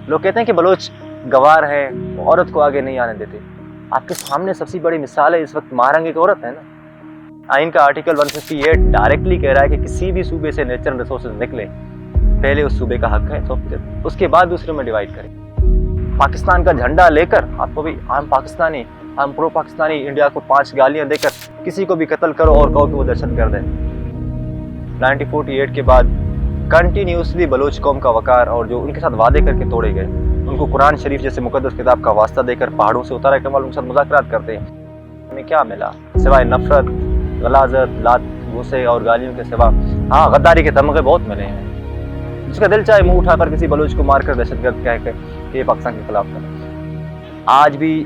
लोग कहते हैं कि बलोच गवार है, औरत को आगे नहीं आने देते। आपके सामने सबसे बड़ी मिसाल है, इस वक्त महारंग एक औरत है ना। आइन का आर्टिकल 158 डायरेक्टली कह रहा है कि किसी भी सूबे से नेचुरल रिसोर्सेज निकले, पहले उस सूबे का हक है 100%, उसके बाद दूसरे में डिवाइड करें। पाकिस्तान का झंडा लेकर आपको भी आम पाकिस्तानी, आम प्रो पाकिस्तानी इंडिया को 5 गालियां देकर किसी को भी कत्ल करो और कहो कि वो दहशतगर्द है। 1948 के बाद कंटिन्यूसली बलोच कौम का वकार और जो उनके साथ वादे करके तोड़े गए, उनको कुरान शरीफ जैसे मुकद्दस किताब का वास्ता देकर पहाड़ों से उतारा के उनके साथ मुज़ाकरात करते हैं। हमें क्या मिला सिवाय नफरत, गलाजत, लात, गुस्से और गालियों के सिवा? हाँ, गद्दारी के तमगे बहुत मिले हैं। जिसका दिल चाहे मुंह उठाकर किसी बलोच को मारकर दहशतगर्द कहकर कि पाकिस्तान के खिलाफ कर। आज भी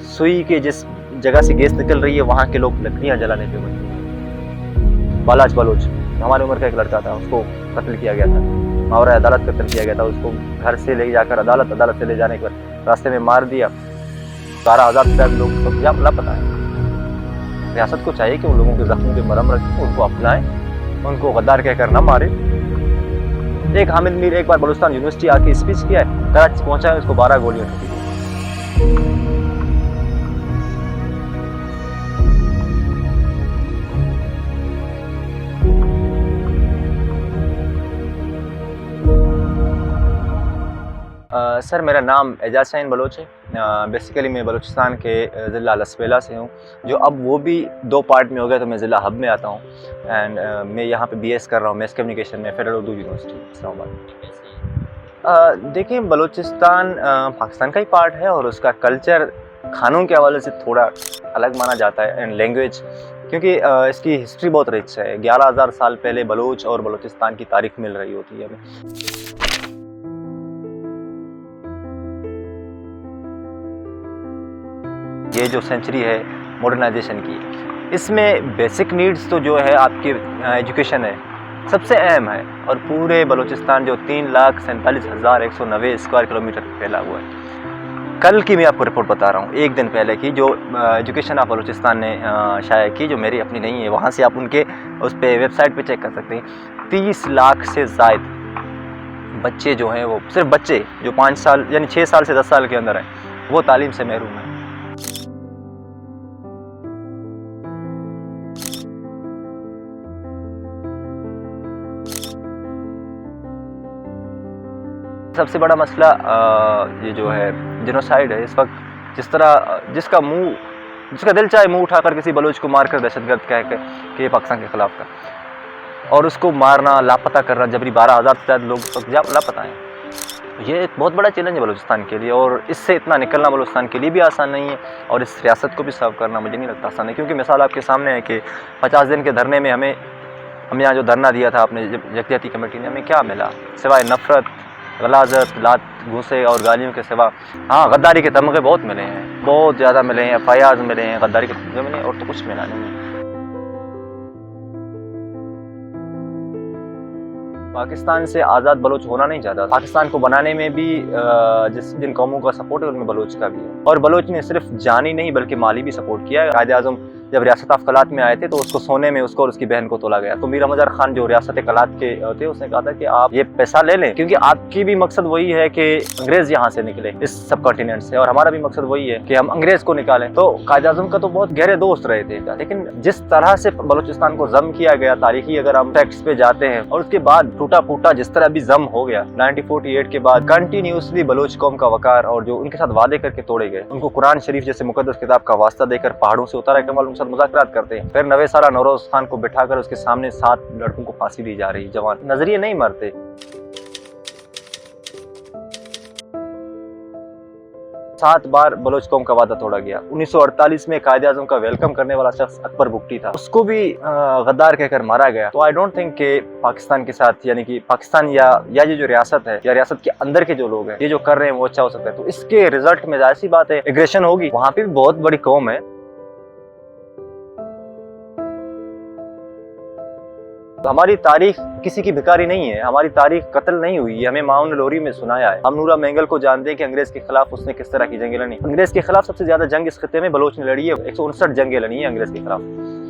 सुई के जिस जगह से गैस निकल रही है, वहाँ के लोग लकड़ियाँ जलाने पे मजबूर हैं। बालाज बलोच हमारी उम्र का एक लड़का था, उसको कत्ल किया गया था, मावरा अदालत कत्ल किया गया था। उसको घर से ले जाकर अदालत से ले जाने के बाद रास्ते में मार दिया। 12,000 से ज्यादा लोग तो लापता है। रियासत को चाहिए कि उन लोगों के जख्मों के मरहम रखें, उनको अपनाएं, उनको गद्दार कहकर न मारे। एक हामिद मीर एक बार बलूचिस्तान यूनिवर्सिटी आके स्पीच किया है, कराची पहुंचा है, उसको 12 गोलियां ठोकी। सर, मेरा नाम एजाज शाहीन बलोच है। बेसिकली मैं बलूचिस्तान के ज़िला लसबेला से हूँ, जो अब वो भी 2 पार्ट में हो गया, तो मैं ज़िला हब में आता हूँ। एंड मैं यहाँ पे BS कर रहा हूँ मैस कम्युनिकेशन में, फेडरल उर्दू यूनिवर्सिटी इस्लामाबाद। देखिए, बलूचिस्तान पाकिस्तान का ही पार्ट है और उसका कल्चर खानों के हवाले से थोड़ा अलग माना जाता है, एंड लैंग्वेज, क्योंकि इसकी हिस्ट्री बहुत रिच है। 11,000 साल पहले बलूच और बलूचिस्तान की तारीख मिल रही होती है हमें। ये जो सेंचुरी है मॉडर्नाइजेशन की, इसमें बेसिक नीड्स तो जो है आपकी एजुकेशन है, सबसे अहम है। और पूरे बलूचिस्तान जो 3,47,190 स्क्वायर किलोमीटर फैला हुआ है। कल की मैं आपको रिपोर्ट बता रहा हूँ, एक दिन पहले की, जो एजुकेशन ऑफ बलूचिस्तान ने शाया की, जो मेरी अपनी नहीं है, वहाँ से आप उनके उस पर वेबसाइट पे चेक कर सकते हैं। 30 लाख से ज़ायद बच्चे जो हैं, वो सिर्फ बच्चे जो 5 साल यानी 6 साल से 10 साल के अंदर हैं, वो तालीम से महरूम हैं। सबसे बड़ा मसला ये जो है जेनोसाइड है इस वक्त। जिसका दिल चाहे मुंह उठाकर किसी बलोच को मारकर दहशतगर्द कहकर कि ये पाकिस्तान के खिलाफ था, और उसको मारना, लापता करना, जबरी 12,000 से ज़्यादा लोग लापता हैं। ये एक बहुत बड़ा चैलेंज है बलूचिस्तान के लिए, और इससे इतना निकलना बलूचिस्तान के लिए भी आसान नहीं है, और इस रियासत को भी सर्व करना मुझे नहीं लगता आसान है। क्योंकि मिसाल आपके सामने है कि 50 दिन के धरने में हम यहाँ जो धरना दिया था अपने यकजहती कमेटी ने, हमें क्या मिला सिवाय नफरत, गलाजत, लात, गुस्से और गालियों के सिवा? हाँ, गद्दारी के तमगे बहुत मिले हैं, बहुत ज़्यादा मिले हैं। फयाज मिले हैं, गद्दारी के तमगे मिले, और तो कुछ मिला नहीं है। पाकिस्तान से आज़ाद बलोच होना नहीं चाहता। पाकिस्तान को बनाने में भी जिन कौमों का सपोर्ट है, उनमें बलोच का भी है। और बलोच ने सिर्फ जानी नहीं बल्कि माली भी सपोर्ट किया है। कायद-ए-आज़म जब रियासत ऑफ कलात में आए थे, तो उसको सोने में उसको और उसकी बहन को तोला गया। तो मीर अहमद खान जो रियासत कलात के थे, उसने कहा था कि आप ये पैसा ले लें, क्योंकि आपकी भी मकसद वही है कि अंग्रेज यहाँ से निकले, इस सब कॉन्टिनेंट से, और हमारा भी मकसद वही है कि हम अंग्रेज को निकालें। तो कायद-ए-आज़म का तो बहुत गहरे दोस्त रहे थे, लेकिन जिस तरह से बलूचिस्तान को जम किया गया, तारीखी अगर हम फैक्ट्स पे जाते हैं, और उसके बाद टूटा फूटा जिस तरह भी जम हो गया 1948 के बाद, कंटिन्यूसली बलोच कौम का वकार और जो उनके साथ वादे करके तोड़े गए, उनको कुरान शरीफ जैसे मुकद्दस किताब का वास्ता देकर पहाड़ों से उतारा के उनके साथ मुज़ाकरात करते हैं। फिर 90 साला नौरोज खान को बिठाकर उसके सामने 7 लड़कों को फांसी दी जा रही। जवान नजरिए नहीं मरते। 7 बार बलोच कौम का वादा तोड़ा गया। 1948 में कायद-ए-आज़म का वेलकम करने वाला शख्स अकबर बुगटी था, उसको भी गद्दार कहकर मारा गया। तो आई डोंट थिंक कि पाकिस्तान के साथ, यानी कि पाकिस्तान या ये जो रियासत है, या रियासत के अंदर के जो लोग हैं, ये जो कर रहे हैं वो अच्छा हो सकता है। तो इसके रिजल्ट में जाहिर सी बात है एग्रेशन होगी। वहां पे भी बहुत बड़ी कौम है। तो हमारी तारीख किसी की भिखारी नहीं है, हमारी तारीख कत्ल नहीं हुई है, हमें माउन लोरी में सुनाया है। हम नूरा मेंगल को जानते हैं कि अंग्रेज के खिलाफ उसने किस तरह की जंगें लड़ी। अंग्रेज के खिलाफ सबसे ज्यादा जंग इस खिते में बलूच ने लड़ी है। 159 जंगें लड़ी है अंग्रेज के खिलाफ,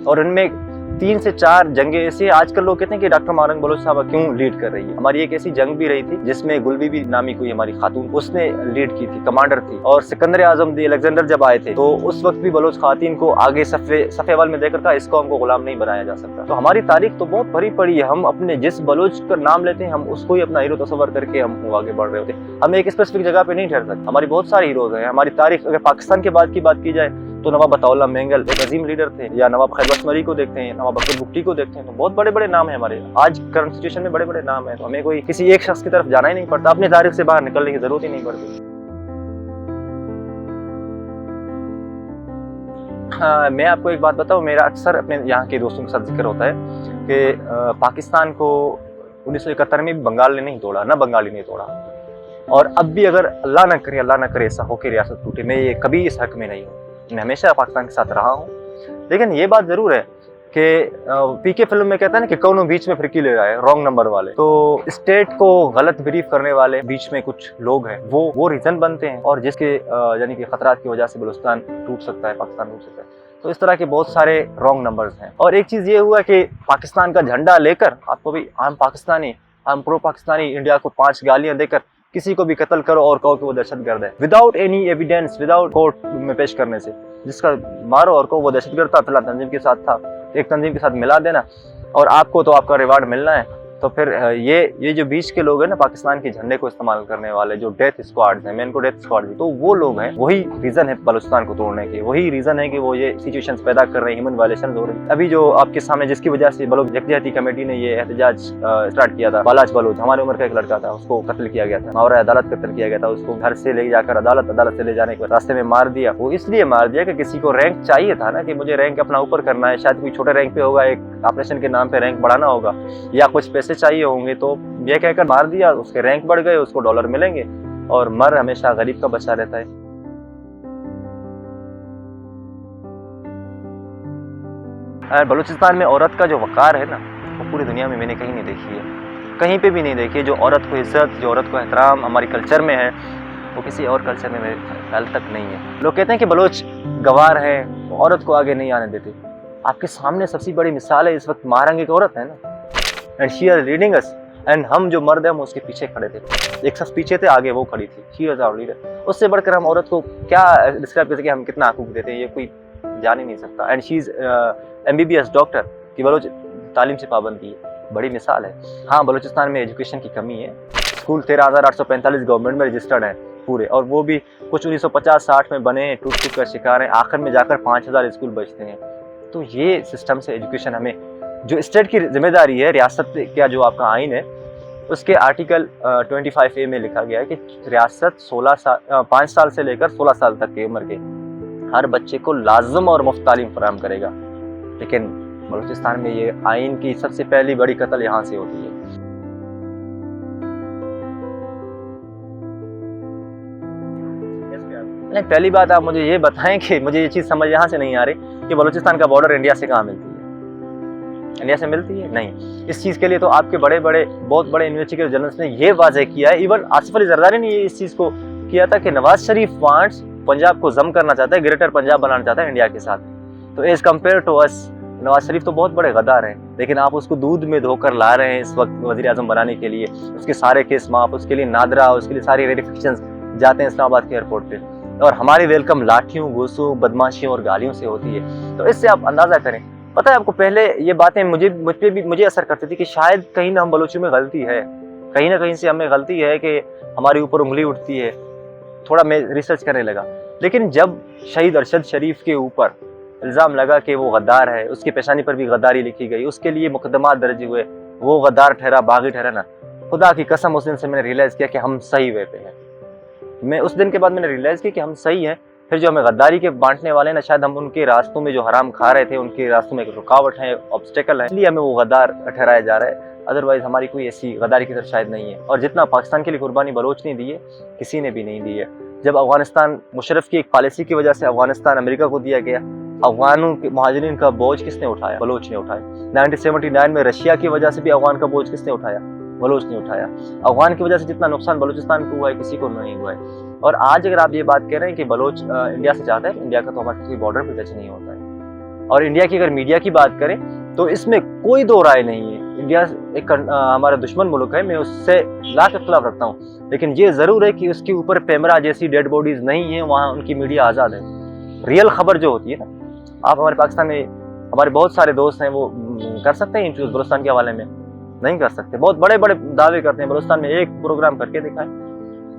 और इनमें 3 से 4 जंगें ऐसी आजकल लोग कहते हैं कि डॉक्टर मारंग बलोच साहब क्यों लीड कर रही है। हमारी एक ऐसी जंग भी रही थी जिसमें गुलबीबी नामी कोई हमारी खातून उसने लीड की थी, कमांडर थी। और सिकंदर आजम दी अलेक्जेंडर जब आए थे तो उस वक्त भी बलोच खातून को आगे सफे अव्वल में देकर था, इसको हमको गुलाम नहीं बनाया जा सकता। तो हमारी तारीख तो बहुत भरी पड़ी है। हम अपने जिस बलोच का नाम लेते हैं हम उसको ही अपना हीरो तस्वर करके हम आगे बढ़ रहे होते हैं। हम एक स्पेसिफिक जगह पे नहीं ठहर सकते। हमारी बहुत सारे हीरोज हैं। हमारी तारीख अगर पाकिस्तान के बाद की बात की जाए तो नवाब अताउल्लाह मेंगल एक अजीम लीडर थे, या नवाब खैबर असमरी को देखते हैं, नवाब अकबर बुगटी को देखते हैं, तो बहुत बड़े बड़े नाम है हमारे। आज करंट सिचुएशन में बड़े बड़े नाम है, तो हमें कोई किसी एक शख्स की तरफ जाना ही नहीं पड़ता, अपनी तारीख से बाहर निकलने की जरूरत ही नहीं पड़ती। हाँ, मैं आपको एक बात बताऊं, मेरा अक्सर अपने यहाँ के दोस्तों के साथ जिक्र होता है कि पाकिस्तान को 1971 में भी बंगाल ने नहीं तोड़ा, ना बंगाली ने तोड़ा, और अब भी अगर अल्लाह ना करे ऐसा हो कि रियासत टूटे, मैं ये कभी इस हक में नहीं हूँ। मैं हमेशा पाकिस्तान के साथ रहा हूँ। लेकिन ये बात जरूर है कि पीके फिल्म में कहता है ना कि कौन बीच में फिरकी ले रहा है, रॉन्ग नंबर वाले। तो स्टेट को गलत ब्रीफ करने वाले बीच में कुछ लोग हैं, वो रीजन बनते हैं, और जिसके यानी कि खतरात की वजह से बलूचिस्तान टूट सकता है, पाकिस्तान टूट सकता है। तो इस तरह के बहुत सारे रॉन्ग नंबर्स हैं। और एक चीज ये हुआ कि पाकिस्तान का झंडा लेकर आपको भी आम पाकिस्तानी, आम प्रो पाकिस्तानी इंडिया को 5 गालियां देकर किसी को भी कत्ल करो और कहो कि वो दहशतगर्द है, without any evidence, without court में पेश करने से, जिसका मारो और कहो वो दहशतगर्द था, फिलहाल तंजीम के साथ था, एक तंजीम के साथ मिला देना और आपको तो आपका रिवार्ड मिलना है। तो फिर ये जो बीच के लोग हैं ना, पाकिस्तान के झंडे को इस्तेमाल करने वाले जो डेथ स्क्वाड्स हैं, मैं इनको डेथ स्क्वाड भी, तो वो लोग हैं, वही रीजन है बलूचिस्तान को तोड़ने के, वही रीजन है कि वो ये सिचुएशंस पैदा कर रहे हैं, ह्यूमन वायलेशन हो रही है। अभी जो आपके सामने जिसकी वजह से बलोच यकजहती कमेटी ने ये एहतजाज स्टार्ट किया था, बालाज बलोच हमारी उम्र का एक लड़का था, उसको कत्ल किया गया था और अदालत कत्ल किया गया था। उसको घर से ले जाकर अदालत से ले जाने के रास्ते में मार दिया। वो इसलिए मार दिया कि किसी को रैंक चाहिए था ना, कि मुझे रैंक अपना ऊपर करना है, शायद कोई छोटे रैंक पे होगा, एक ऑपरेशन के नाम पे रैंक बढ़ाना होगा, या कुछ पैसे चाहिए होंगे, तो ये कहकर मार दिया। उसके रैंक बढ़ गए, उसको डॉलर मिलेंगे, और मर हमेशा गरीब का बचा रहता है। बलूचिस्तान में औरत का जो वकार है ना, वो पूरी दुनिया में मैंने कहीं नहीं देखी है, कहीं पे भी नहीं देखी है। जो औरत को इज्जत, जो औरत को एहतराम हमारी कल्चर में है, वो किसी और कल्चर में मेरे ख्याल तक नहीं है। लोग कहते हैं कि बलोच गवार है, औरत को आगे नहीं आने देते। आपके सामने सबसे बड़ी मिसाल है, इस वक्त मारंग एक औरत है ना, and she are leading us, and हम जो मर्द हैं हम उसके पीछे खड़े थे, एक शख्स पीछे थे, आगे वो खड़ी थी, शी वाज आवर लीडर। उससे बढ़कर हम औरत को क्या डिस्क्राइब कर सके, हम कितना हकूक देते हैं, ये कोई जान ही नहीं सकता। And she is MBBS doctor, की बलोच तालीम से पाबंदी है, बड़ी मिसाल है। हाँ, बलूचिस्तान में एजुकेशन की कमी है। स्कूल 13,845 गवर्नमेंट में रजिस्टर्ड हैं पूरे, और वो भी कुछ 1950-60 में बने हैं, टूट का शिकार हैं, आखिर में जाकर 5,000 स्कूल बचते हैं। तो ये सिस्टम से एजुकेशन, हमें जो स्टेट की जिम्मेदारी है, रियासत का जो आपका आइन है, उसके आर्टिकल 25A में लिखा गया है कि रियासत 5 साल से लेकर 16 साल तक की उम्र के हर बच्चे को लाजम और मुफ्त तालीम फराहम करेगा। लेकिन बलूचिस्तान में ये आइन की सबसे पहली बड़ी कत्ल यहाँ से होती है। नहीं, पहली बात आप मुझे ये बताएं कि मुझे ये चीज़ समझ यहाँ से नहीं आ रही कि बलूचिस्तान का बॉर्डर इंडिया से कहाँ मिलती है। इंडिया से मिलती है? नहीं। इस चीज़ के लिए तो आपके बहुत बड़े इन्वेस्टिगेटिव जर्नलिस्ट ने ये वाज़ेह किया है, इवन आसिफ अली जरदारी ने इस चीज़ को किया था कि नवाज शरीफ वांट्स पंजाब को जम करना चाहता है, ग्रेटर पंजाब बनाना चाहता है इंडिया के साथ। तो as compared to us, Nawaz Sharif तो बहुत बड़े गद्दार हैं, लेकिन आप उसको दूध में धोकर ला रहे हैं इस वक्त वज़ीर आज़म बनाने के लिए। उसके सारे केस माफ, उसके लिए नादरा, उसके लिए सारी वेरिफिकेशन जाते हैं इस्लामाबाद के एयरपोर्ट पे, और हमारी वेलकम लाठियों, घूसों, बदमाशियों और गालियों से होती है। तो इससे आप अंदाज़ा करें। पता है आपको, पहले ये बातें मुझे असर करती थी कि शायद कहीं ना हम बलूचियों में गलती है, कहीं ना कहीं से हमें गलती है कि हमारे ऊपर उंगली उठती है। थोड़ा मैं रिसर्च करने लगा, लेकिन जब शहीद अरशद शरीफ के ऊपर इल्ज़ाम लगा कि वो गद्दार है, उसकी पेशानी पर भी गद्दारी लिखी गई, उसके लिए मुकदमा दर्ज हुए, वो गद्दार ठहरा, बागी ठहरा ना, खुदा की कसम उस दिन से मैंने रियलाइज़ किया कि हम सही वे पे हैं। मैं उस दिन के बाद मैंने रियलाइज़ किया कि हम सही हैं। फिर जो हमें गद्दारी के बांटने वाले ना, शायद हम उनके रास्तों में जो हराम खा रहे थे, उनके रास्तों में एक रुकावट है, ऑब्स्टेकल है, इसलिए हमें वो गद्दार ठहराया जा रहा है। अदरवाइज हमारी कोई ऐसी गद्दारी की तरफ शायद नहीं है। और जितना पाकिस्तान के लिए कुर्बानी बलोच ने दी है, किसी ने भी नहीं दी है। जब अफगानिस्तान, मुशर्रफ की एक पॉलिसी की वजह से अफगानिस्तान अमेरिका को दिया गया, अफगानों के मुहाजिरीन का बोझ किसने उठाया? बलोच ने उठाया। 1979 में रशिया की वजह से भी अफगान का बोझ किसने उठाया? बलोच ने उठाया। अफगान की वजह से जितना नुकसान बलूचिस्तान को हुआ है, किसी को नहीं हुआ है। और आज अगर आप ये बात कह रहे हैं कि बलोच इंडिया से जाता है, इंडिया का तो हमारे कोई बॉर्डर पे टच नहीं होता है। और इंडिया की अगर मीडिया की बात करें तो इसमें कोई दो राय नहीं है। इंडिया एक हमारा दुश्मन मुल्क है, मैं उससे लाख इख्तिलाफ रखता हूँ, लेकिन ये ज़रूर है कि उसके ऊपर पेमरा जैसी डेड बॉडीज़ नहीं है, वहाँ उनकी मीडिया आज़ाद है। रियल खबर जो होती है ना, आप हमारे पाकिस्तान में हमारे बहुत सारे दोस्त हैं, वो कर सकते हैं इंटरव्यूज बलूचिस्तान के हवाले में, नहीं कर सकते। बहुत बड़े बड़े दावे करते हैं, बलूचिस्तान में एक प्रोग्राम करके दिखाएं,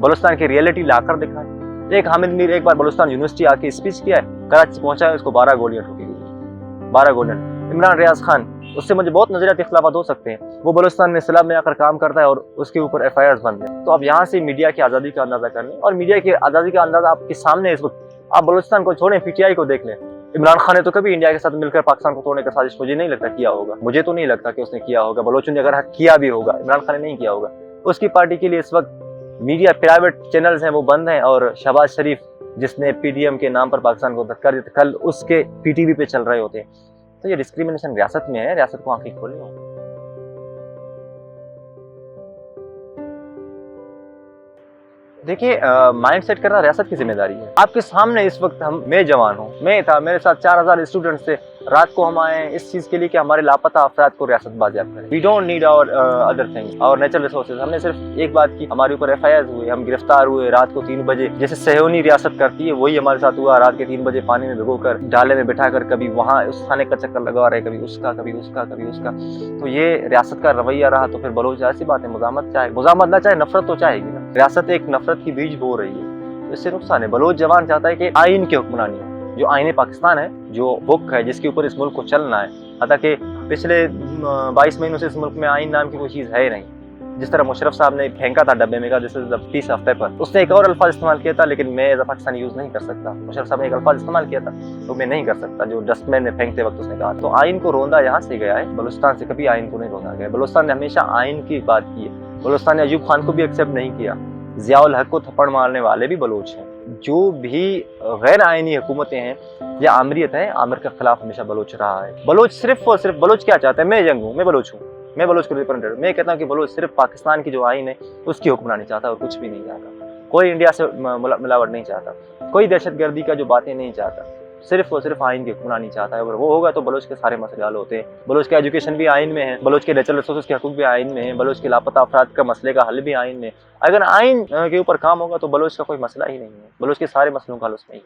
बलूचिस्तान की रियलिटी लाकर दिखाएं। एक हामिद मीर एक बार बलूचिस्तान यूनिवर्सिटी आके स्पीच किया है, कराची पहुंचा है, उसको 12 गोलियां ठोकी गई, 12 गोलियां। इमरान रियाज खान, उससे मुझे बहुत नजरियाती इख्तिलाफात हो सकते हैं, वो बलूचिस्तान में सैलाब में आकर काम करता है और उसके ऊपर FIRs बन गए। तो आप यहाँ से मीडिया की आज़ादी का अंदाजा कर लें, और मीडिया की आज़ादी का अंदाजा आपके सामने इस वक्त। आप बलूचिस्तान को छोड़ें, PTI को देख लें। इमरान खान ने तो कभी इंडिया के साथ मिलकर पाकिस्तान को तोड़ने का साजिश मुझे नहीं लगता किया होगा, मुझे तो नहीं लगता कि उसने किया होगा। बलोचों ने अगर किया भी होगा, इमरान खान ने नहीं किया होगा। उसकी पार्टी के लिए इस वक्त मीडिया प्राइवेट चैनल्स हैं वो बंद हैं, और शहबाज शरीफ जिसने PDM के नाम पर पाकिस्तान को धक्का दिया, कल उसके PTV पे चल रहे होते हैं। तो ये डिस्क्रिमिनेशन रियासत में है, रियासत को आंखें खोले हो। देखिए, माइंड सेट करना रियासत की जिम्मेदारी है। आपके सामने इस वक्त मैं जवान हूँ, मैं था, मेरे साथ 4000 स्टूडेंट्स थे। रात को हम आए इस चीज के लिए कि हमारे लापता अफराद को रियासत बाजियाब करें। We don't need our other things, और नेचुरल रिसोर्सेज। हमने सिर्फ एक बात की, हमारे ऊपर FIRs हुए, हम गिरफ्तार हुए रात को 3 बजे। जैसे सहयोनी रियासत करती है वही हमारे साथ हुआ, रात के 3 बजे पानी में भिगोकर डाले में बिठाकर, कभी वहाँ उस थाने का चक्कर लगा रहे, कभी उसका, कभी उसका, कभी उसका। तो ये रियासत का रवैया रहा तो फिर बलोच ऐसी बात है, मुजामत ना चाहे नफरत तो चाहेगी ना। रियासत एक नफरत की बीज बो रही है, तो इससे नुकसान है। बलोच जवान चाहता है कि आइन की हुक्मरानी हो, जो आईने पाकिस्तान है, जो बुक है जिसके ऊपर इस मुल्क को चलना है। हालांकि पिछले 22 महीनों से इस मुल्क में आइन नाम की कोई चीज़ है ही नहीं। जिस तरह मुशर्रफ साहब ने फेंका था डब्बे में का, this is the piece of paper, उसने एक और अल्फाज इस्तेमाल किया था, लेकिन मैं एज अ पाकिस्तानी यूज़ नहीं कर सकता। मुशर्रफ साहब ने एक अल्फाज इस्तेमाल किया था, तो मैं नहीं कर सकता जो डस्टबिन में फेंकते वक्त उसने कहा। तो आइन को रोंदा यहाँ से गया है, बलूचिस्तान से कभी आइन को नहीं रोंदा गया। बलूचिस्तान ने हमेशा आइन की बात की है। बलूचिस्तान ने अयूब खान को भी एक्सेप्ट नहीं किया। ज़ियाउल हक को थप्पड़ मारने वाले भी बलोच हैं। जो भी गैर आइनी हुकूमतें हैं या आमरीत हैं, आमिर के खिलाफ हमेशा बलोच रहा है। बलोच सिर्फ और सिर्फ, बलोच क्या चाहता है? मैं जंग हूँ, मैं बलोच हूँ, मैं बलोच को रिप्रेजेंटेटिव। मैं कहता हूँ कि बलोच सिर्फ पाकिस्तान की जो आइन है उसकी हुक्मरानी चाहता है और कुछ भी नहीं चाहता। कोई इंडिया से मिलावट नहीं चाहता, कोई दहशतगर्दी का जो बातें नहीं चाहता, सिर्फ और सिर्फ आइन की हुक्मरानी चाहता है। अगर वो होगा तो बलोच के सारे मसले हल होते हैं। बलोच का एजुकेशन भी आइन में है, बलोच के नेचुरल रिसोर्सेज के हकूक भी आइन में है, बलोच के लापता अफराद का मसले का हल भी आइन में। अगर आइन के ऊपर काम होगा तो बलोच का कोई मसला ही नहीं है, बलोच के सारे मसलों का हल उसमें ही है।